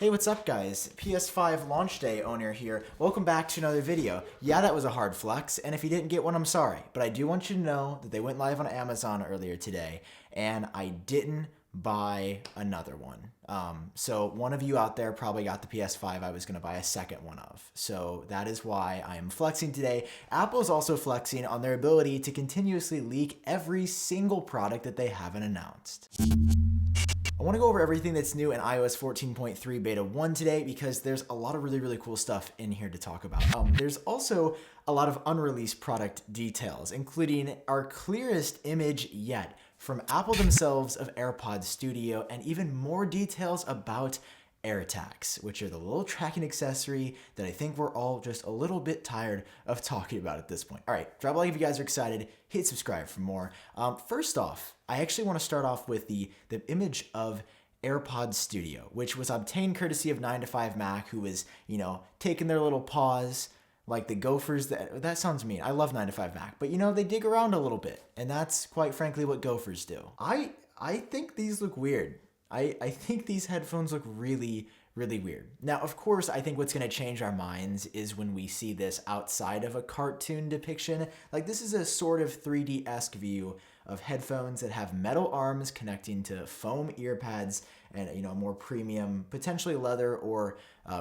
Hey, what's up guys? PS5 launch day owner here. Welcome back to another video. Yeah, that was a hard flex, and if you didn't get one, I'm sorry. But I do want you to know that they went live on Amazon earlier today, and I didn't buy another one. So one of you out there probably got the PS5 I was going to buy a second one of. So that is why I am flexing today. Apple is also flexing on their ability to continuously leak every single product that they haven't announced. I want to go over everything that's new in iOS 14.3 Beta 1 today because there's a lot of really cool stuff in here to talk about. There's also a lot of unreleased product details, including our clearest image yet from Apple themselves of AirPods Studio, and even more details about AirTags, which are the little tracking accessory that I think we're all just a little bit tired of talking about at this point. All right, drop a like if you guys are excited, hit subscribe for more. First off, I actually want to start off with the image of AirPods Studio, which was obtained courtesy of 9to5Mac, who was, taking their little paws like the gophers. That sounds mean. I love 9to5Mac, but they dig around a little bit, and that's quite frankly what gophers do. I think these look weird. I think these headphones look really weird. Now, of course, I think what's going to change our minds is when we see this outside of a cartoon depiction. Like, this is a sort of 3D-esque view of headphones that have metal arms connecting to foam ear pads and a more premium, potentially leather or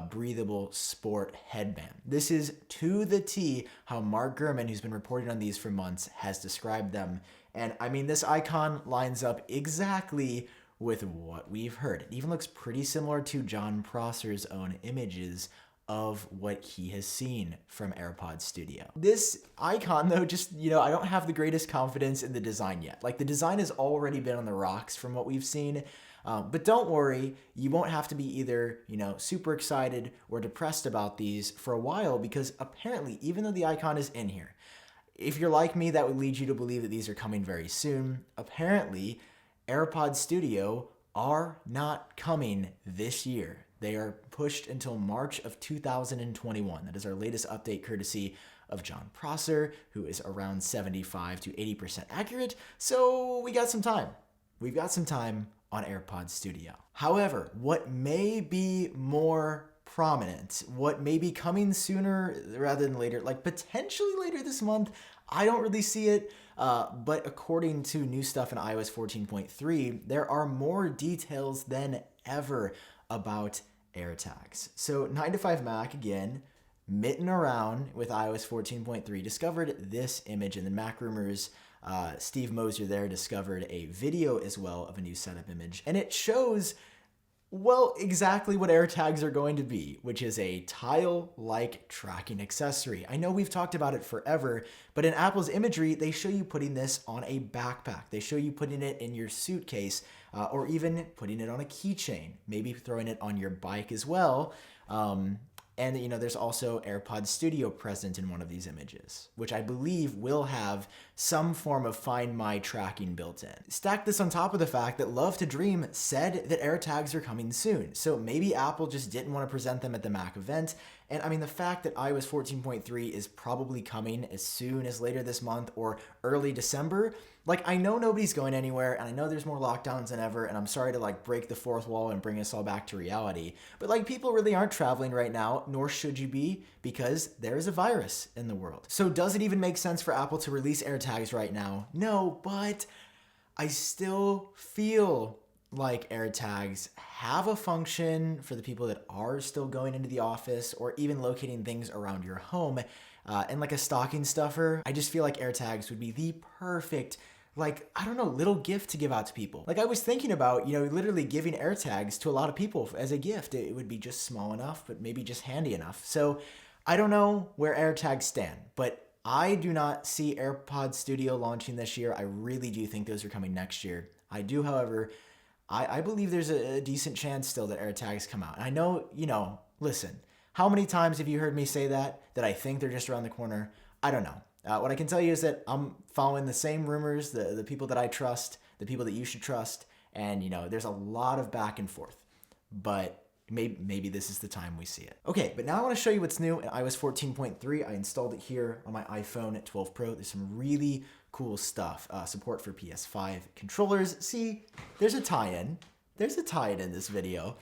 breathable sport headband. This is to the T how Mark Gurman, who's been reporting on these for months, has described them. And I mean, this icon lines up exactly with what we've heard. It even looks pretty similar to Jon Prosser's own images of what he has seen from AirPods Studio. This icon though, just, I don't have the greatest confidence in the design yet. Like, the design has already been on the rocks from what we've seen, but don't worry, you won't have to be either, super excited or depressed about these for a while, because apparently, even though the icon is in here, if you're like me, that would lead you to believe that these are coming very soon. Apparently, AirPods Studio are not coming this year. They are pushed until March of 2021. That is our latest update courtesy of Jon Prosser, who is around 75 to 80% accurate. So we got some time. We've got some time on AirPods Studio. However, what may be more prominent, what may be coming sooner rather than later, like potentially later this month, I don't really see it. But according to new stuff in iOS 14.3, there are more details than ever about AirTags. So 9to5Mac, again, mitting around with iOS 14.3, discovered this image, and then Mac Rumors, Steve Moser there discovered a video as well of a new setup image. And it shows, well, exactly what AirTags are going to be, which is a tile-like tracking accessory. I know we've talked about it forever, but in Apple's imagery, they show you putting this on a backpack. They show you putting it in your suitcase, or even putting it on a keychain, maybe throwing it on your bike as well. And there's also AirPods Studio present in one of these images, which I believe will have some form of Find My tracking built in. Stack this on top of the fact that Love to Dream said that AirTags are coming soon. So maybe Apple just didn't want to present them at the Mac event. And I mean, the fact that iOS 14.3 is probably coming as soon as later this month or early December, like, I know nobody's going anywhere, and I know there's more lockdowns than ever, and I'm sorry to break the fourth wall and bring us all back to reality, but people really aren't traveling right now, nor should you be, because there is a virus in the world. So does it even make sense for Apple to release AirTags right now? No, but I still feel like AirTags have a function for the people that are still going into the office or even locating things around your home. And like a stocking stuffer, I just feel like AirTags would be the perfect, little gift to give out to people. I was thinking about, literally giving AirTags to a lot of people as a gift. It would be just small enough, but maybe just handy enough. So I don't know where AirTags stand, but I do not see AirPods Studio launching this year. I really do think those are coming next year. I do, however, I believe there's a decent chance still that AirTags come out. And I know, listen, how many times have you heard me say that I think they're just around the corner? I don't know. What I can tell you is that I'm following the same rumors, the people that I trust, the people that you should trust, and there's a lot of back and forth. But maybe this is the time we see it. Okay, but now I want to show you what's new in iOS 14.3. I installed it here on my iPhone 12 Pro. There's some really cool stuff. Support for PS5 controllers. See, there's a tie-in. There's a tie-in in this video.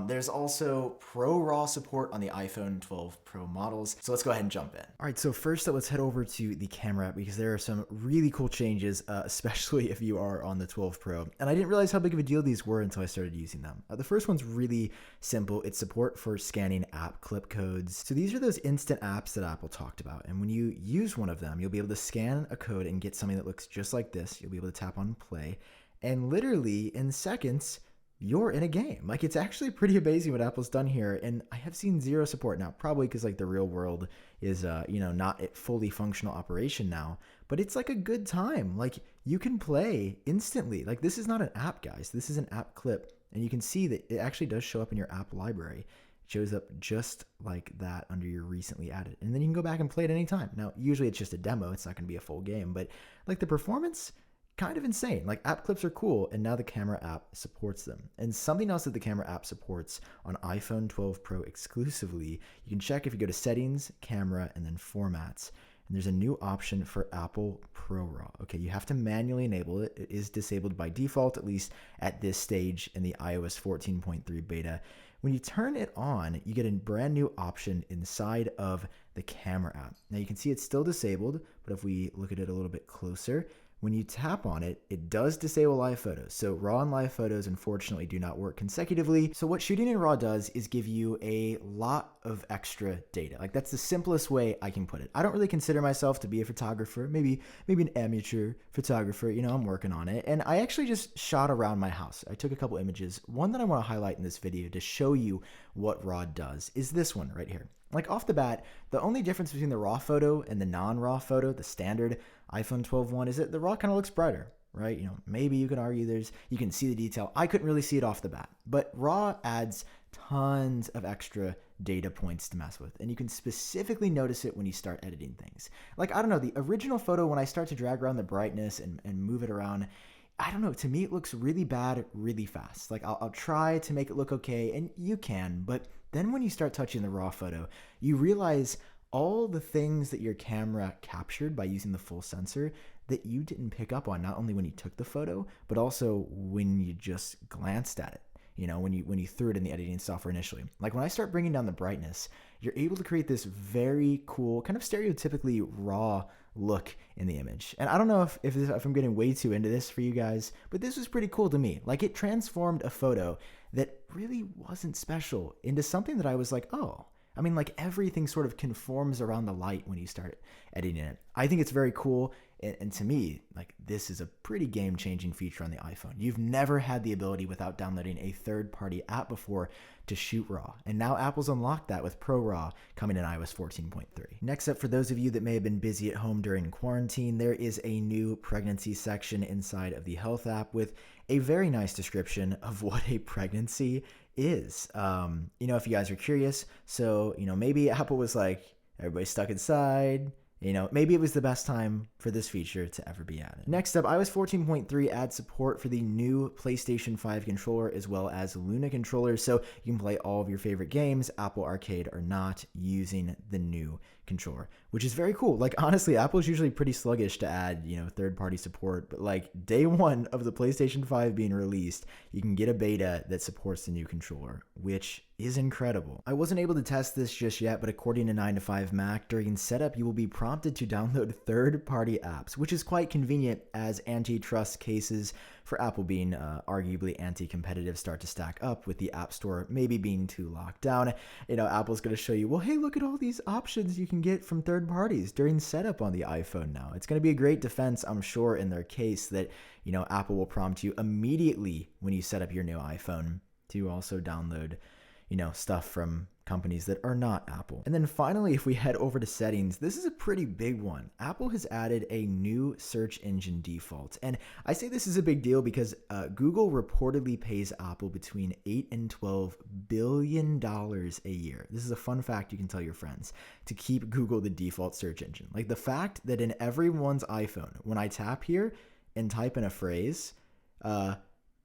There's also Pro RAW support on the iPhone 12 Pro models. So let's go ahead and jump in. All right, so first up, let's head over to the camera app because there are some really cool changes, especially if you are on the 12 Pro. And I didn't realize how big of a deal these were until I started using them. The first one's really simple. It's support for scanning app clip codes. So these are those instant apps that Apple talked about. And when you use one of them, you'll be able to scan a code and get something that looks just like this. You'll be able to tap on play. And literally in seconds, you're in a game. Like, it's actually pretty amazing what Apple's done here. And I have seen zero support now, probably because like the real world is, not at fully functional operation now, but it's like a good time. Like, you can play instantly. Like, this is not an app, guys. This is an app clip. And you can see that it actually does show up in your app library. It shows up just like that under your recently added. And then you can go back and play it anytime. Now, usually it's just a demo. It's not going to be a full game, but like the performance, kind of insane. Like, app clips are cool, and now the camera app supports them. And something else that the camera app supports on iPhone 12 Pro exclusively, you can check if you go to settings, camera, and then formats. And there's a new option for Apple Pro RAW. Okay, you have to manually enable it. It is disabled by default, at least at this stage in the iOS 14.3 beta. When you turn it on, you get a brand new option inside of the camera app. Now you can see it's still disabled, but if we look at it a little bit closer, when you tap on it, it does disable live photos. So RAW and live photos, unfortunately, do not work consecutively. So what shooting in RAW does is give you a lot of extra data. Like, that's the simplest way I can put it. I don't really consider myself to be a photographer, maybe an amateur photographer. I'm working on it. And I actually just shot around my house. I took a couple images. One that I want to highlight in this video to show you what RAW does is this one right here. Like, off the bat, the only difference between the RAW photo and the non-RAW photo, the standard iPhone 12 one, is that the RAW kind of looks brighter, right? Maybe you can argue you can see the detail. I couldn't really see it off the bat, but RAW adds tons of extra data points to mess with, and you can specifically notice it when you start editing things. Like, I don't know, the original photo, when I start to drag around the brightness and move it around, I don't know, to me it looks really bad really fast. Like, I'll try to make it look okay, and you can, but then when you start touching the RAW photo, you realize all the things that your camera captured by using the full sensor that you didn't pick up on, not only when you took the photo, but also when you just glanced at it. When you threw it in the editing software initially. Like, when I start bringing down the brightness, you're able to create this very cool, kind of stereotypically raw look in the image. And I don't know if I'm getting way too into this for you guys, but this was pretty cool to me. Like, it transformed a photo that really wasn't special into something that I was like, oh, I mean, like, everything sort of conforms around the light when you start editing it. I think it's very cool. And to me, like, this is a pretty game-changing feature on the iPhone. You've never had the ability without downloading a third-party app before to shoot RAW. And now Apple's unlocked that with Pro RAW coming in iOS 14.3. Next up, for those of you that may have been busy at home during quarantine, there is a new pregnancy section inside of the Health app with a very nice description of what a pregnancy is. If you guys are curious, so, maybe Apple was like, everybody's stuck inside. Maybe it was the best time for this feature to ever be added. Next up, iOS 14.3 adds support for the new PlayStation 5 controller as well as Luna controllers, so you can play all of your favorite games, Apple Arcade or not, using the new controller, which is very cool. Like, honestly, Apple's usually pretty sluggish to add, third-party support, but like day one of the PlayStation 5 being released, you can get a beta that supports the new controller, which is incredible. I wasn't able to test this just yet, but according to 9to5Mac, during setup, you will be prompted to download third-party apps, which is quite convenient as antitrust cases for Apple being arguably anti-competitive start to stack up with the App Store maybe being too locked down. Apple's going to show you, well, hey, look at all these options you can get from third parties during setup on the iPhone now. It's going to be a great defense, I'm sure, in their case that, Apple will prompt you immediately when you set up your new iPhone to also download stuff from companies that are not Apple. And then finally, if we head over to settings, this is a pretty big one. Apple has added a new search engine default. And I say this is a big deal because Google reportedly pays Apple between $8 and $12 billion a year. This is a fun fact you can tell your friends, to keep Google the default search engine. Like, the fact that in everyone's iPhone, when I tap here and type in a phrase,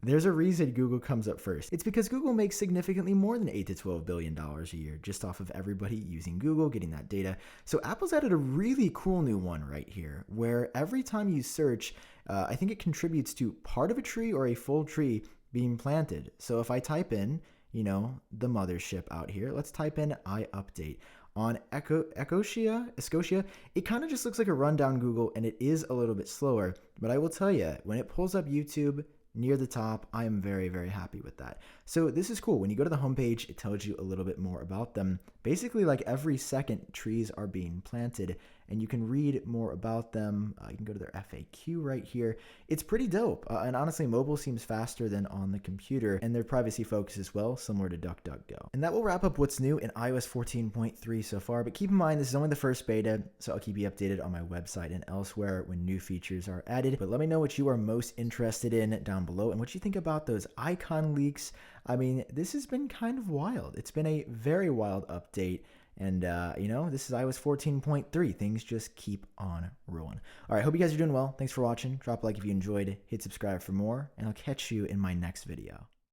there's a reason Google comes up first. It's because Google makes significantly more than $8 to $12 billion a year just off of everybody using Google, getting that data. So Apple's added a really cool new one right here, where every time you search, I think it contributes to part of a tree or a full tree being planted. So if I type in, the mothership out here, let's type in iupdate on Escocia. It kind of just looks like a rundown Google, and it is a little bit slower, but I will tell you, when it pulls up YouTube near the top, I am very, very happy with that. So this is cool. When you go to the homepage, it tells you a little bit more about them. Basically, like every second, trees are being planted, and you can read more about them. You can go to their FAQ right here. It's pretty dope. And honestly, mobile seems faster than on the computer, and their privacy focus as well, similar to DuckDuckGo. And that will wrap up what's new in iOS 14.3 so far. But keep in mind, this is only the first beta, so I'll keep you updated on my website and elsewhere when new features are added. But let me know what you are most interested in down below and what you think about those icon leaks. I mean, this has been kind of wild. It's been a very wild update. And, this is iOS 14.3. Things just keep on rolling. All right, hope you guys are doing well. Thanks for watching. Drop a like if you enjoyed. Hit subscribe for more, and I'll catch you in my next video.